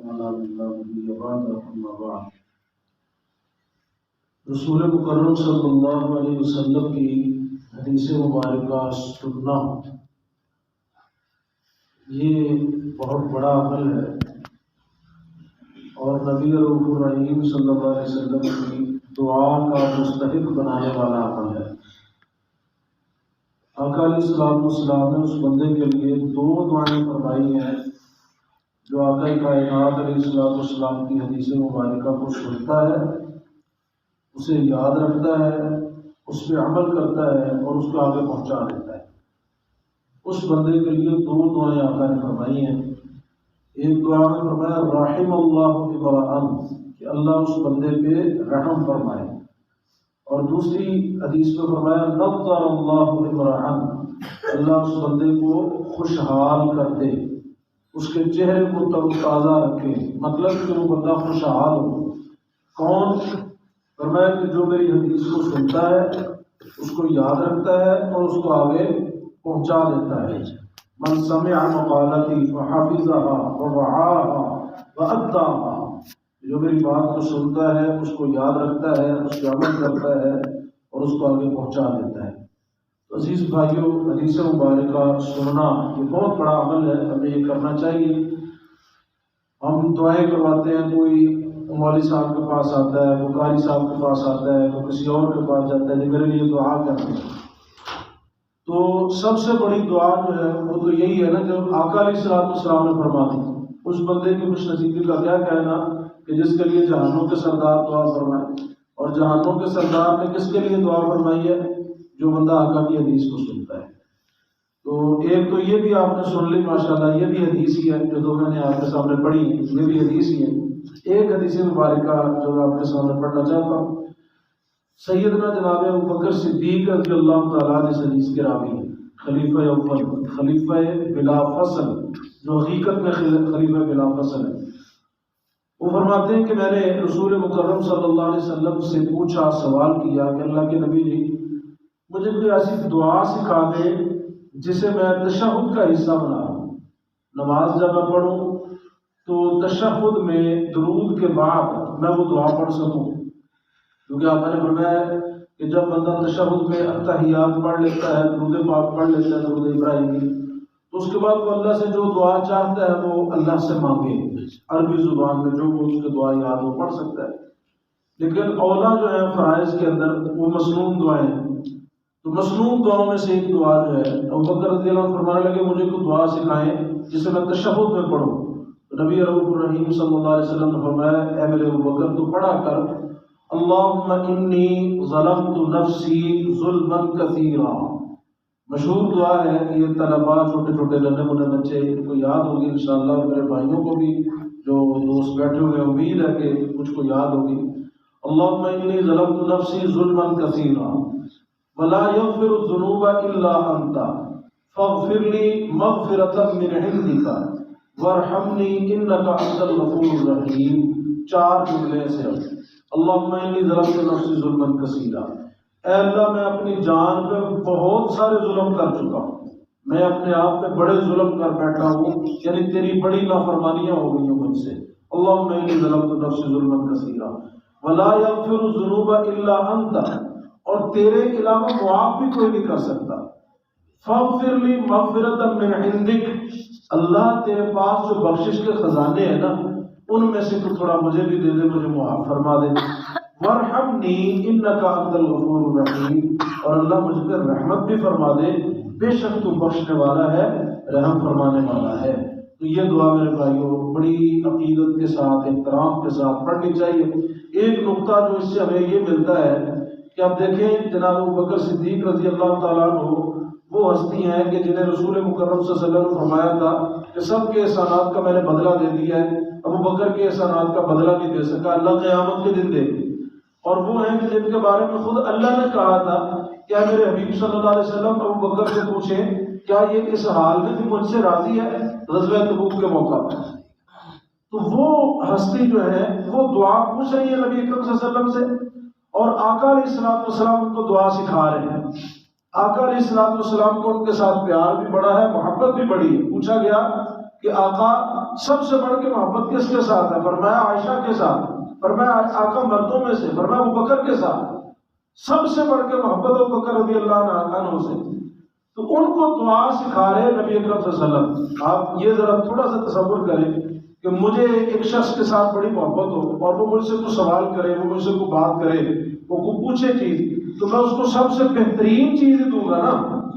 تعالى من لا نبي بعده أما بعد. رسول مکرم صلی اللہ علیہ وسلم کی حدیث مبارکہ سننا یہ بہت بڑا عمل ہے اور نبی رؤوف الرحیم صلی اللہ علیہ وسلم کی دعا کا مستحق بنانے والا عمل ہے۔ آقا علیہ السلام نے اس بندے کے لیے دو دعائیں فرمائی ہیں جو آقا کائنات علیہ السلام کی حدیث مبارکہ کو سنتا ہے، اسے یاد رکھتا ہے، اس پہ عمل کرتا ہے اور اس کو آگے پہنچا دیتا ہے۔ اس بندے کے لیے دو دعائیں آقا نے فرمائی ہیں۔ ایک دعا میں فرمایا رحم اللہ ابراہیم کہ اللہ اس بندے پہ رحم فرمائے، اور دوسری حدیث میں فرمایا نظر اللہ ابراہیم اللہ اس بندے کو خوشحال کر دے، اس کے چہرے کو تر و تازہ رکھے، مطلب کہ وہ بندہ خوشحال ہو۔ کون؟ فرمایا کہ جو میری حدیث کو سنتا ہے، اس کو یاد رکھتا ہے اور اس کو آگے پہنچا دیتا ہے۔ من سمع مقالتی فحفظها ووعاها وأداها، جو میری بات کو سنتا ہے، اس کو یاد رکھتا ہے، اس پہ عمل کرتا ہے اور اس کو آگے پہنچا دیتا ہے۔ تو عزیز بھائیوں، حدیث مبارکہ سننا یہ بہت بڑا عمل ہے، ہمیں یہ کرنا چاہیے۔ ہم دعائیں کرواتے ہیں، کوئی مولوی صاحب کے پاس آتا ہے، کوئی قاری صاحب کے پاس آتا ہے، کوئی کسی اور کے پاس جاتا ہے کہ میرے لیے دعا کرتے ہیں۔ تو سب سے بڑی دعا جو ہے وہ تو یہی ہے نا جو آقا علیہ السلام نے فرما دی۔ اس بندے کی خوش نصیبی کا کیا کہنا کہ جس کے لیے جہانوں کے سردار دعا فرمائے، اور جہانوں کے سردار نے کس کے لیے دعا فرمائی ہے؟ جو بندہ آقا کی حدیث کو سنتا ہے۔ تو ایک تو یہ بھی آپ نے سن لی ماشاءاللہ، یہ بھی حدیث ہی ہے جو دو میں نے آپ کے سامنے پڑھی، یہ بھی حدیث ہی ہے۔ ایک حدیث مبارکہ جو میں آپ کے سامنے پڑھنا چاہتا ہوں، سیدنا جناب ابوبکر صدیق رضی اللہ تعالیٰ عنہ اس حدیث کے راوی ہیں، خلیفہ اول، خلیفہ بلا فصل، جو حقیقت میں خلیفہ بلا فصل ہے۔ وہ فرماتے ہیں کہ میں نے رسول مکرم صلی اللہ علیہ وسلم سے پوچھا، سوال کیا کہ اللہ کے نبی جی مجھے کوئی ایسی دعا سکھا دے جسے میں تشہد کا حصہ بنا لوں۔ نماز جب میں پڑھوں تو تشہد میں درود کے بعد میں وہ دعا پڑھ سکوں، کیونکہ آپ نے فرمایا کہ جب بندہ تشہد میں التحیات پڑھ لیتا ہے، درود پاک پڑھ لیتا ہے، درود ابراہیمی، تو اس کے بعد وہ اللہ سے جو دعا چاہتا ہے وہ اللہ سے مانگے، عربی زبان میں جو وہ اس کے دعا یاد وہ پڑھ سکتا ہے۔ لیکن اولا جو ہے فرائض کے اندر وہ مسنون دعائیں ہیں، تو مسنون دعاؤں میں سے ایک دعا جو ہے ابوبکر رضی اللہ عنہ فرمانے لگے مجھے کوئی دعا سکھائیں جسے میں تشہد میں پڑھوں۔ تو نبی رؤوف الرحیم صلی اللہ علیہ وسلم نے فرمایا اے میرے ابوبکر تو پڑھا کر اللہم انی ظلمت نفسی ظلما کثیرا۔ مشہور دعا ہے کہ یہ طلباء چھوٹے چھوٹے ننھے منھے بچے ان کو یاد ہوگی انشاءاللہ، اور میرے بھائیوں کو بھی جو دوست بیٹھے ہوئے امید ہے کہ مجھ کو یاد ہوگی۔ اللہم انی ظلمت نفسی ظلما کثیرا ولا یغفر الذنوب الا انت فاغفر لی مغفرۃ من عندک وارحمنی انک انت الغفور الرحیم۔ چار جملے سے اللہم انی ظلمت نفسی ظلما کثیرا، اے اللہ میں اپنی جان پہ بہت سارے ظلم کر چکا ہوں، میں اپنے آپ پہ بڑے ظلم کر بیٹھا ہوں، یعنی تیری بڑی نافرمانیاں ہو گئی ہیں مجھ سے۔ اللہم انی ظلمت نفسی ظلما کثیرا ولا یغفر الذنوب الا انت، اور تیرے علاوہ معاف بھی کوئی نہیں کر سکتا۔ فاغفر لی مغفرۃ من عندک، اللہ تیرے پاس جو بخشش کے خزانے ہیں نا ان میں سے تو تھوڑا مجھے بھی دے دے، مجھے معاف فرما دے۔ وارحمنی انک انت الغفور الرحیم، اور اللہ مجھ پر رحمت بھی فرما دے، بے شک تو بخشنے والا ہے، رحم فرمانے والا ہے۔ تو یہ دعا میرے بھائیوں بڑی عقیدت کے ساتھ، احترام کے ساتھ پڑھنی چاہیے۔ ایک نقطہ جو اس سے ہمیں یہ ملتا ہے کہ آپ دیکھیں جناب ابوبکر صدیق رضی اللہ تعالیٰ عنہ وہ ہستی ہیں کہ جنہیں رسول مکرم صلی اللہ علیہ وسلم نے فرمایا تھا کہ سب کے احسانات کا میں نے بدلہ دے دیا ہے، ابوبکر کے احسانات کا بدلہ نہیں دے سکا، اللہ قیامت کے دن دے گی۔ اور وہ ہیں کہ جن کے بارے میں خود اللہ نے کہا تھا کیا میرے حبیب صلی اللہ علیہ وسلم ابوبکر سے پوچھیں کیا یہ اس حال میں بھی مجھ سے راضی ہے غزوہ تبوک کے موقع پر۔ تو وہ ہستی جو ہے وہ دعا پوچھ رہی ہے نبی اکرم صلی اللہ علیہ وسلم سے، اور آقا علیہ السلام ان کو دعا سکھا رہے ہیں۔ آقا علیہ السلام کو ان کے ساتھ پیار بھی بڑا ہے، محبت بھی بڑی ہے۔ پوچھا گیا کہ آقا سب سے بڑھ کے محبت کس کے ساتھ ہے؟ فرمایا عائشہ کے ساتھ. فرمایا آقا مردوں میں سے، فرمایا ابوبکر کے ساتھ سب سے بڑھ کے محبت ابوبکر رضی اللہ عنہ سے. تو ان کو دعا سکھا رہے نبی اکرم صلی اللہ علیہ وسلم. آپ یہ ذرا تھوڑا سا تصور کریں کہ مجھے ایک شخص کے ساتھ بڑی محبت ہو اور وہ مجھ سے کوئی سوال کرے، وہ مجھ سے کوئی بات کرے، وہ کوئی پوچھے چیز، تو میں اس کو سب سے بہترین چیز ہی دوں گا نا،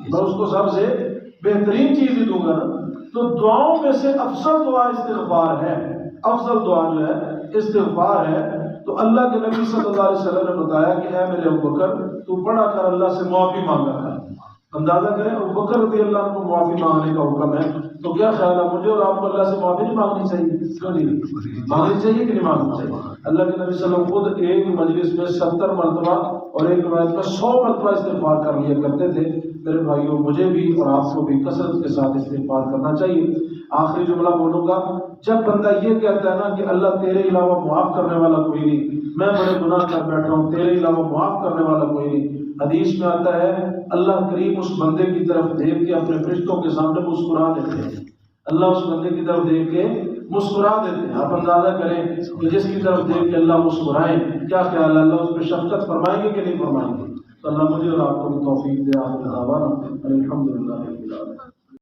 میں اس کو سب سے بہترین چیز ہی دوں گا نا. تو دعاؤں میں سے افضل دعا استغفار ہے. افضل دعا جو ہے استغفار ہے. تو اللہ کے نبی صلی اللہ علیہ وسلم نے بتایا کہ اے میرے ابوبکر تو پڑھا کر اللہ سے معافی مانگا کر. اندازہ کریں ابوبکر رضی اللہ عنہ کو معافی مانگنے کا حکم ہے، تو کیا خیال ہے مجھے اور آپ کو اللہ سے معافی نہیں مانگنی چاہیے؟ کیوں نہیں مانگنی چاہیے کہ نہیں مانگنی چاہیے؟ اللہ کے نبی صلی اللہ علیہ وسلم خود ایک مجلس میں 70 مرتبہ اور ایک روایت میں 100 مرتبہ استغفار کر لیا کرتے تھے. میرے بھائیوں مجھے بھی اور آپ کو بھی کثرت کے ساتھ استغفار کرنا چاہیے. آخری جملہ بولوں گا، جب بندہ یہ کہتا ہے نا کہ اللہ تیرے علاوہ معاف کرنے والا کوئی نہیں، میں بڑے گناہ کر بیٹھا ہوں، تیرے علاوہ معاف کرنے والا کوئی نہیں. حدیث میں آتا ہے اللہ کریم اس بندے کی طرف دیکھ کے اپنے فرشتوں کے سامنے مسکرا دیتے ہیں. اللہ اس بندے کی طرف دیکھ کے مسکرا دیتے ہیں. آپ اندازہ کریں کہ جس کی طرف دیکھ کے اللہ مسکرائیں، کیا خیال ہے اللہ اس پہ شفقت فرمائیں گے کہ نہیں فرمائیں گے؟ تو اللہ مجھے اور آپ کو بھی توفیق دے. آخر دعوانا الحمدللہ رب العالمین.